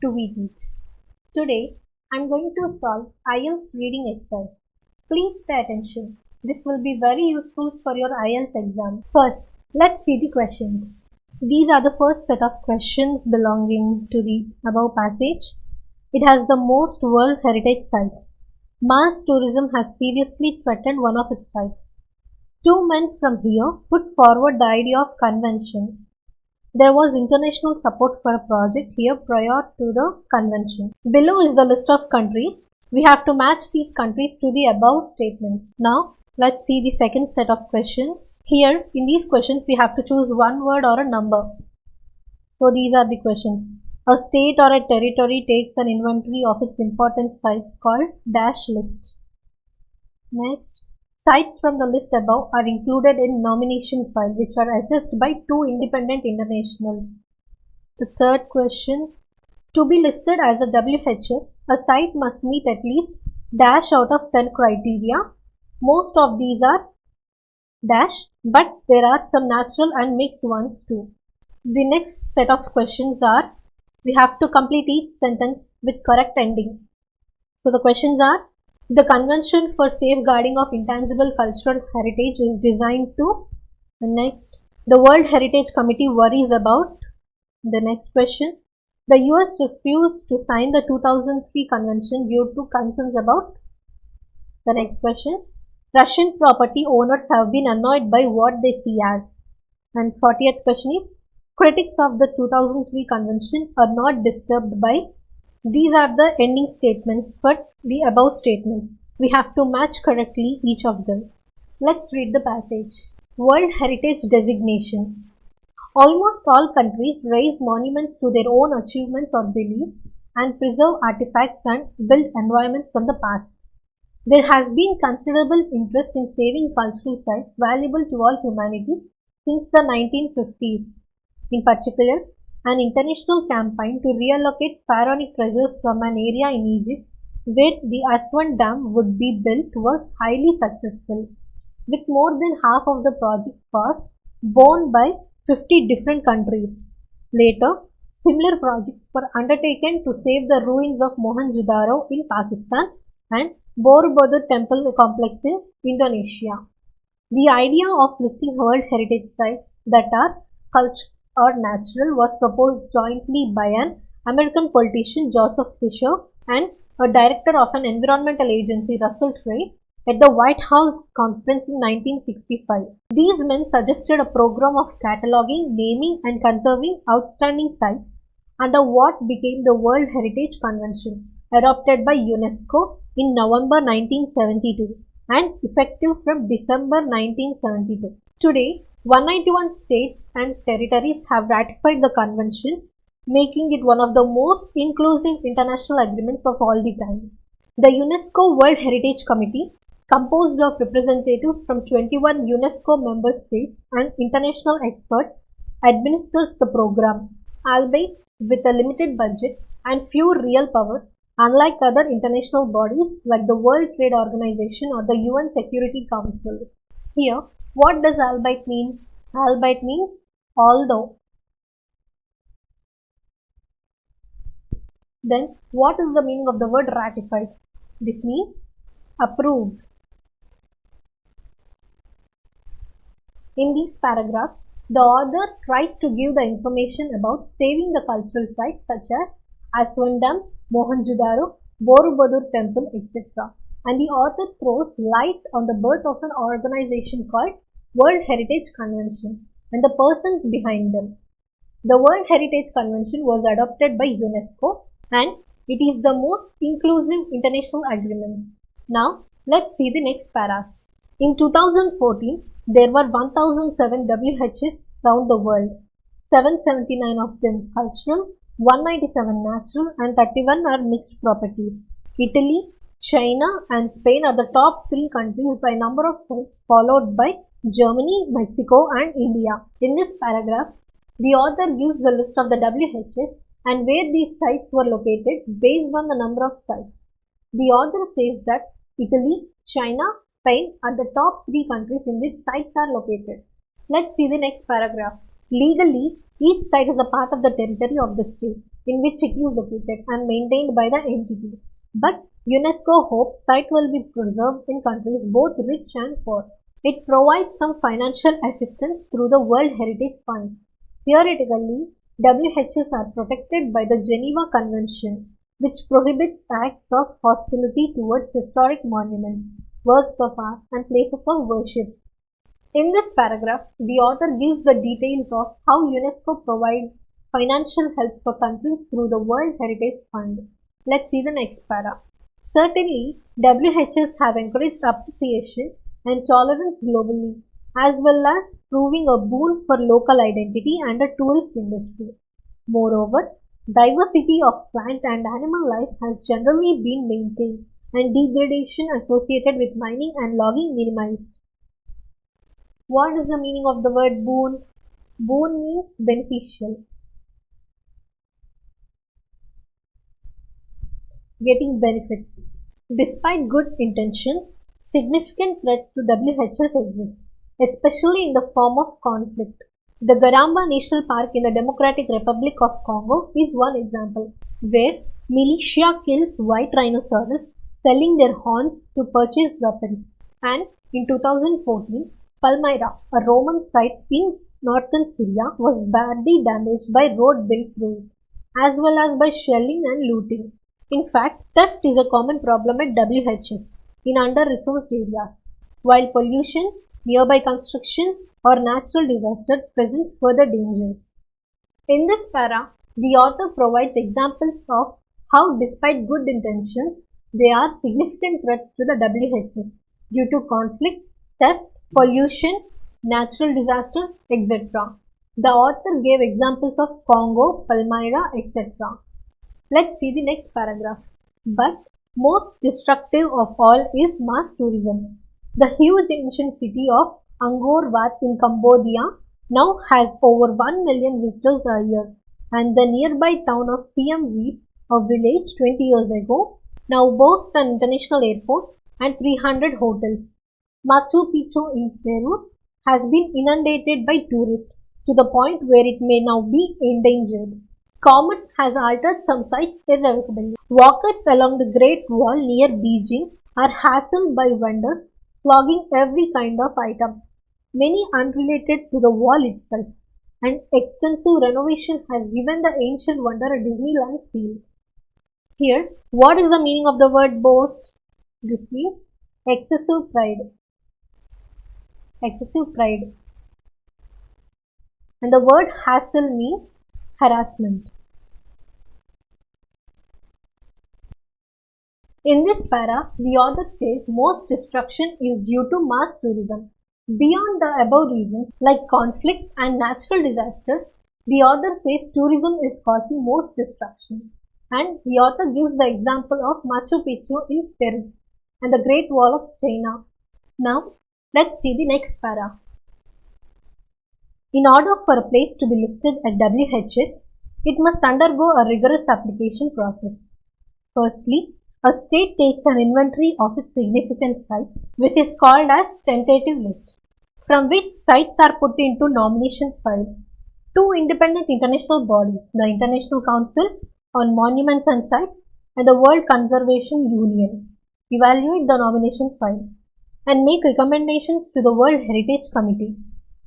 to We Teach. Today, I'm going to solve IELTS reading exercise. Please pay attention. This will be very useful for your IELTS exam. First, let's see the questions. These are the first set of questions belonging to the above passage. It has the most World Heritage sites. Mass tourism has seriously threatened one of its sites. Two men from here put forward the idea of convention. There was international support for a project here prior to the convention. Below is the list of countries. We have to match these countries to the above statements. Now, let's see the second set of questions. Here, in these questions, we have to choose one word or a number. So, these are the questions. A state or a territory takes an inventory of its important sites called dash list. Next. Sites from the list above are included in nomination file which are assessed by two independent internationals. The third question. To be listed as a WHS, a site must meet at least dash out of 10 criteria. Most of these are dash, but there are some natural and mixed ones too. The next set of questions are, we have to complete each sentence with correct ending. So the questions are, the Convention for Safeguarding of Intangible Cultural Heritage is designed to. The next, the World Heritage Committee worries about. The next question, the US refused to sign the 2003 convention due to concerns about. The next question, Russian property owners have been annoyed by what they see as. And 40th question is, critics of the 2003 convention are not disturbed by. These are the ending statements for the above statements. We have to match correctly each of them. Let's read the passage. World Heritage Designation. Almost all countries raise monuments to their own achievements or beliefs and preserve artifacts and build environments from the past. There has been considerable interest in saving cultural sites valuable to all humanity since the 1950s. In particular, an international campaign to reallocate pharaonic treasures from an area in Egypt where the Aswan Dam would be built was highly successful, with more than half of the project cost borne by 50 different countries. Later, similar projects were undertaken to save the ruins of Mohenjo-daro in Pakistan and Borobudur Temple Complex in Indonesia. The idea of listing World Heritage Sites that are cultural or natural was proposed jointly by an American politician, Joseph Fisher, and a director of an environmental agency, Russell Trade, at the White House Conference in 1965. These men suggested a program of cataloging, naming, and conserving outstanding sites under what became the World Heritage Convention, adopted by UNESCO in November 1972 and effective from December 1972. Today, 191 states and territories have ratified the convention, making it one of the most inclusive international agreements of all the time. The UNESCO World Heritage Committee, composed of representatives from 21 UNESCO member states and international experts, administers the program, albeit with a limited budget and few real powers, unlike other international bodies like the World Trade Organization or the UN Security Council. Here, what does albeit mean? Albeit means although. Then, what is the meaning of the word ratified? This means approved. In these paragraphs, the author tries to give the information about saving the cultural sites such as Aswan Dam, Mohenjo-daro, Borobudur Temple, etc. And the author throws light on the birth of an organization called World Heritage Convention and the persons behind them. The World Heritage Convention was adopted by UNESCO and it is the most inclusive international agreement. Now, let's see the next paras. In 2014, there were 1007 WHS around the world, 779 of them cultural, 197 natural and 31 are mixed properties. Italy, China and Spain are the top three countries by number of sites, followed by Germany, Mexico and India. In this paragraph, the author gives the list of the WHS and where these sites were located based on the number of sites. The author says that Italy, China, Spain are the top three countries in which sites are located. Let's see the next paragraph. Legally, each site is a part of the territory of the state in which it is located and maintained by the entity. But UNESCO hopes site will be preserved in countries both rich and poor. It provides some financial assistance through the World Heritage Fund. Theoretically, WHS are protected by the Geneva Convention, which prohibits acts of hostility towards historic monuments, works of art, and places of worship. In this paragraph, the author gives the details of how UNESCO provides financial help for countries through the World Heritage Fund. Let's see the next para. Certainly, WHS have encouraged appreciation and tolerance globally, as well as proving a boon for local identity and a tourist industry. Moreover, diversity of plant and animal life has generally been maintained and degradation associated with mining and logging minimized. What is the meaning of the word boon? Boon means beneficial. Getting benefits. Despite good intentions, significant threats to WHS exist, especially in the form of conflict. The Garamba National Park in the Democratic Republic of Congo is one example, where militia kills white rhinoceros, selling their horns to purchase weapons. And in 2014, Palmyra, a Roman site in northern Syria, was badly damaged by road built through it, as well as by shelling and looting. In fact, theft is a common problem at WHS in under-resourced areas, while pollution, nearby construction, or natural disasters present further dangers. In this para, the author provides examples of how, despite good intentions, there are significant threats to the WHS due to conflict, theft, pollution, natural disasters, etc. The author gave examples of Congo, Palmyra, etc. Let's see the next paragraph. But most destructive of all is mass tourism. The huge ancient city of Angkor Wat in Cambodia now has over 1 million visitors a year, and the nearby town of Siem Reap, a village 20 years ago, now boasts an international airport and 300 hotels. Machu Picchu in Peru has been inundated by tourists to the point where it may now be endangered. Commerce has altered some sites irrevocably. Walkers along the Great Wall near Beijing are hassled by vendors flogging every kind of item, many unrelated to the wall itself, and extensive renovation has given the ancient wonder a Disneyland feel. Here, what is the meaning of the word boast? This means excessive pride. Excessive pride. And the word hassle means harassment. In this para, the author says most destruction is due to mass tourism. Beyond the above reasons, like conflict and natural disasters, the author says tourism is causing most destruction. And the author gives the example of Machu Picchu in Peru and the Great Wall of China. Now, let's see the next para. In order for a place to be listed at WHS, it must undergo a rigorous application process. Firstly, a state takes an inventory of its significant sites, which is called as tentative list, from which sites are put into nomination file. Two independent international bodies, the International Council on Monuments and Sites and the World Conservation Union, evaluate the nomination file and make recommendations to the World Heritage Committee.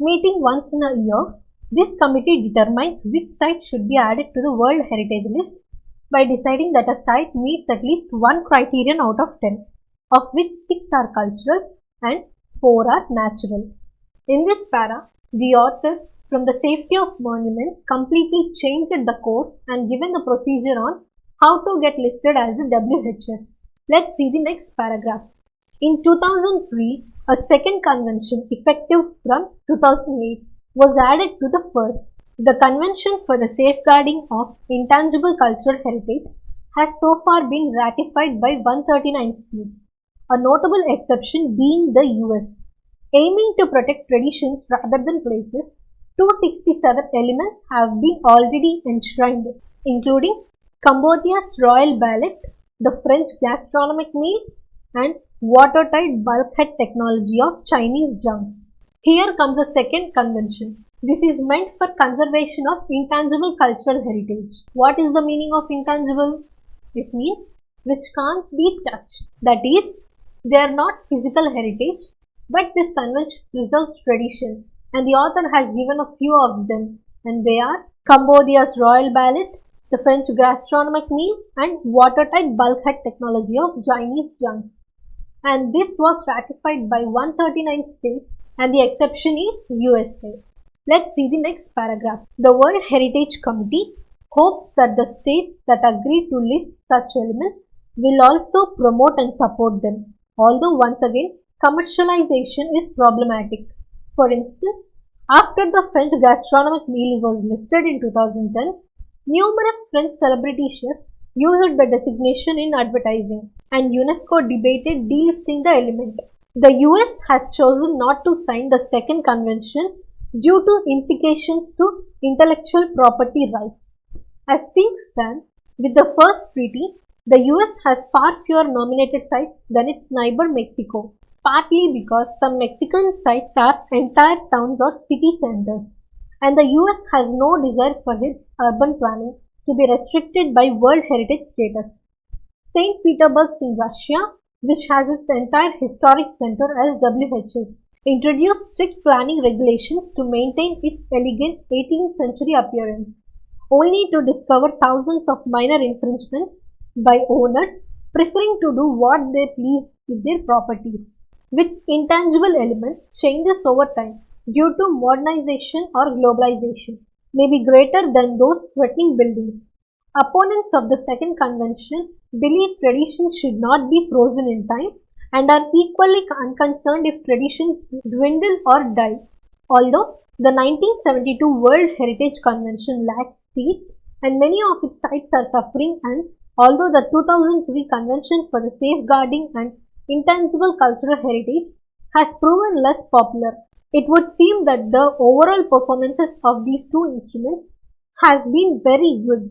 Meeting once in a year, this committee determines which sites should be added to the World Heritage List by deciding that a site meets at least one criterion out of 10, of which 6 are cultural and 4 are natural. In this para, the author, from the safety of monuments, completely changed the course and given the procedure on how to get listed as a WHS. Let's see the next paragraph. In 2003, a second convention effective from 2008 was added to the first. The Convention for the Safeguarding of Intangible Cultural Heritage has so far been ratified by 139 states, a notable exception being the US. Aiming to protect traditions rather than places, 267 elements have been already enshrined, including Cambodia's royal ballet, the French gastronomic meal, and watertight bulkhead technology of Chinese junks. Here comes the second convention, This is meant for conservation of intangible cultural heritage. What is the meaning of intangible? This means which can't be touched. That is, they are not physical heritage, but this convention preserves tradition, and the author has given a few of them, and they are Cambodia's royal ballet, the French gastronomic meal, and watertight bulkhead technology of Chinese junks. And this was ratified by 139 states, and the exception is USA. Let's see the next paragraph. The World Heritage Committee hopes that the states that agree to list such elements will also promote and support them, although once again commercialization is problematic. For instance, after the French gastronomic meal was listed in 2010, numerous French celebrity chefs used the designation in advertising, and UNESCO debated delisting the element. The US has chosen not to sign the second convention due to implications to intellectual property rights. As things stand, with the first treaty, the US has far fewer nominated sites than its neighbor Mexico, partly because some Mexican sites are entire towns or city centers, and the US has no desire for its urban planning to be restricted by World Heritage status. St. Petersburg in Russia, which has its entire historic center as WHS, introduced strict planning regulations to maintain its elegant 18th century appearance, only to discover thousands of minor infringements by owners preferring to do what they please with their properties. With intangible elements, changes over time due to modernization or globalization may be greater than those threatening buildings. Opponents of the second convention believe traditions should not be frozen in time and are equally unconcerned if traditions dwindle or die. Although the 1972 World Heritage Convention lacks teeth and many of its sites are suffering, and although the 2003 Convention for the Safeguarding and Intangible Cultural Heritage has proven less popular, it would seem that the overall performances of these two instruments has been very good.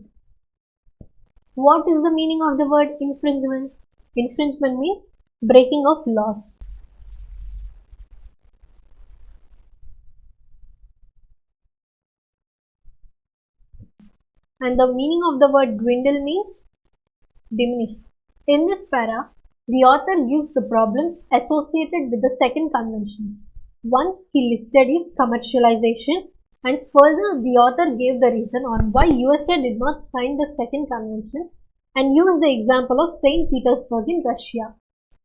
What is the meaning of the word infringement? Infringement means breaking of laws. And the meaning of the word dwindle means diminish. In this para, the author gives the problems associated with the second convention. One he listed is commercialization, and further the author gave the reason on why USA did not sign the second convention and used the example of St. Petersburg in Russia.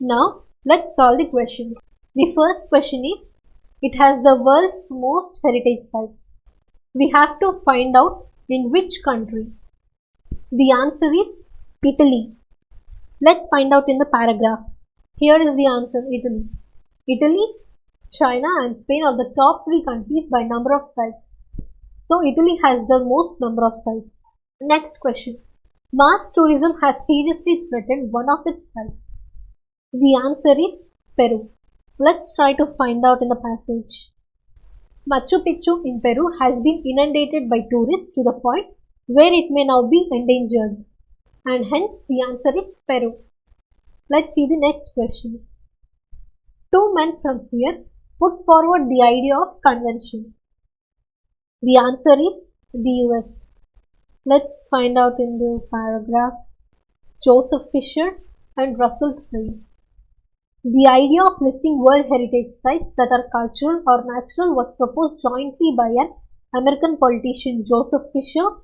Now, let's solve the questions. The first question is, it has the world's most heritage sites. We have to find out in which country. The answer is Italy. Let's find out in the paragraph. Here is the answer, Italy. Italy, China and Spain are the top three countries by number of sites. So Italy has the most number of sites. Next question. Mass tourism has seriously threatened one of its sites. The answer is Peru. Let's try to find out in the passage. Machu Picchu in Peru has been inundated by tourists to the point where it may now be endangered, and hence the answer is Peru. Let's see the next question. Two men from here put forward the idea of convention. The answer is the US. Let's find out in the paragraph. Joseph Fisher and Russell Frey. The idea of listing World Heritage Sites that are cultural or natural was proposed jointly by an American politician, Joseph Fisher,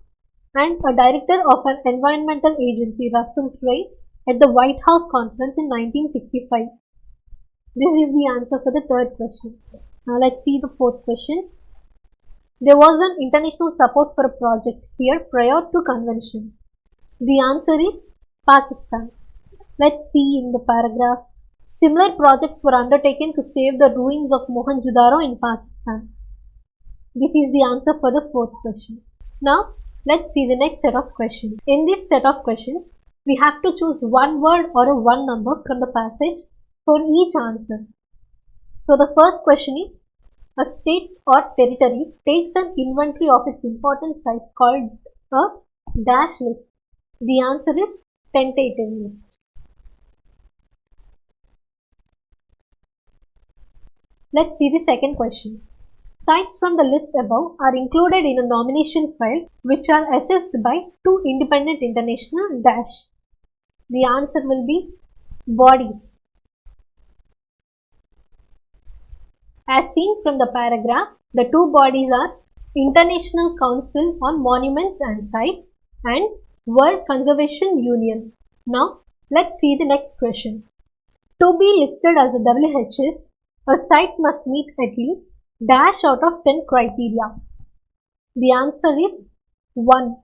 and a director of an environmental agency, Russell Frey, at the White House Conference in 1965. This is the answer for the third question. Now let's see the fourth question. There was an international support for a project here prior to convention. The answer is Pakistan. Let's see in the paragraph. Similar projects were undertaken to save the ruins of Mohenjo-daro in Pakistan. This is the answer for the fourth question. Now, let's see the next set of questions. In this set of questions, we have to choose one word or a one number from the passage for each answer. So the first question is, a state or territory takes an inventory of its important sites called a dash list. The answer is tentative list. Let's see the second question. Sites from the list above are included in a nomination file which are assessed by two independent international dash. The answer will be bodies. As seen from the paragraph, the two bodies are International Council on Monuments and Sites and World Conservation Union. Now, let's see the next question. To be listed as a WHS, a site must meet at least dash out of 10 criteria. The answer is 1.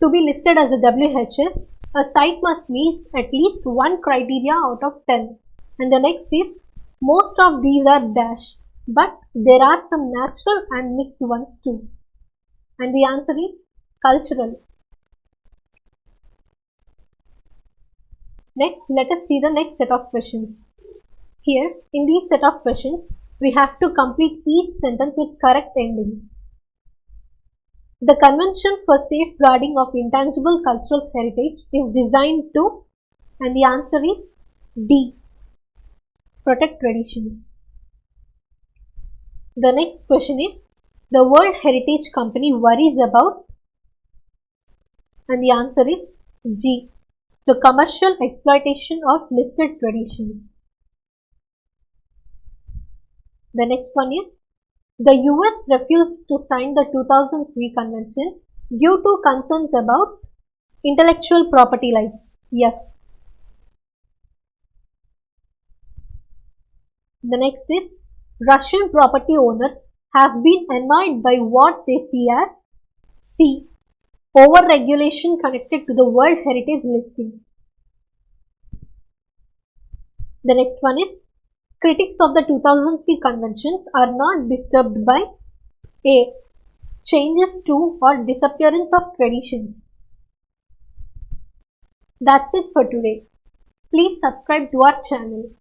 To be listed as a WHS, a site must meet at least 1 criteria out of 10. And the next is, most of these are dash, but there are some natural and mixed ones too. And the answer is cultural. Next, let us see the next set of questions. Here, in these set of questions, we have to complete each sentence with correct ending. The Convention for Safeguarding of Intangible Cultural Heritage is designed to, and the answer is D. Protect traditions. The next question is, the World Heritage Company worries about, and the answer is G. The commercial exploitation of listed traditions. The next one is, the US refused to sign the 2003 convention due to concerns about intellectual property rights. F. The next is, Russian property owners have been annoyed by what they see as C. Over-regulation connected to the World Heritage listing. The next one is, critics of the 2003 conventions are not disturbed by A. Changes to or disappearance of traditions. That's it for today. Please subscribe to our channel.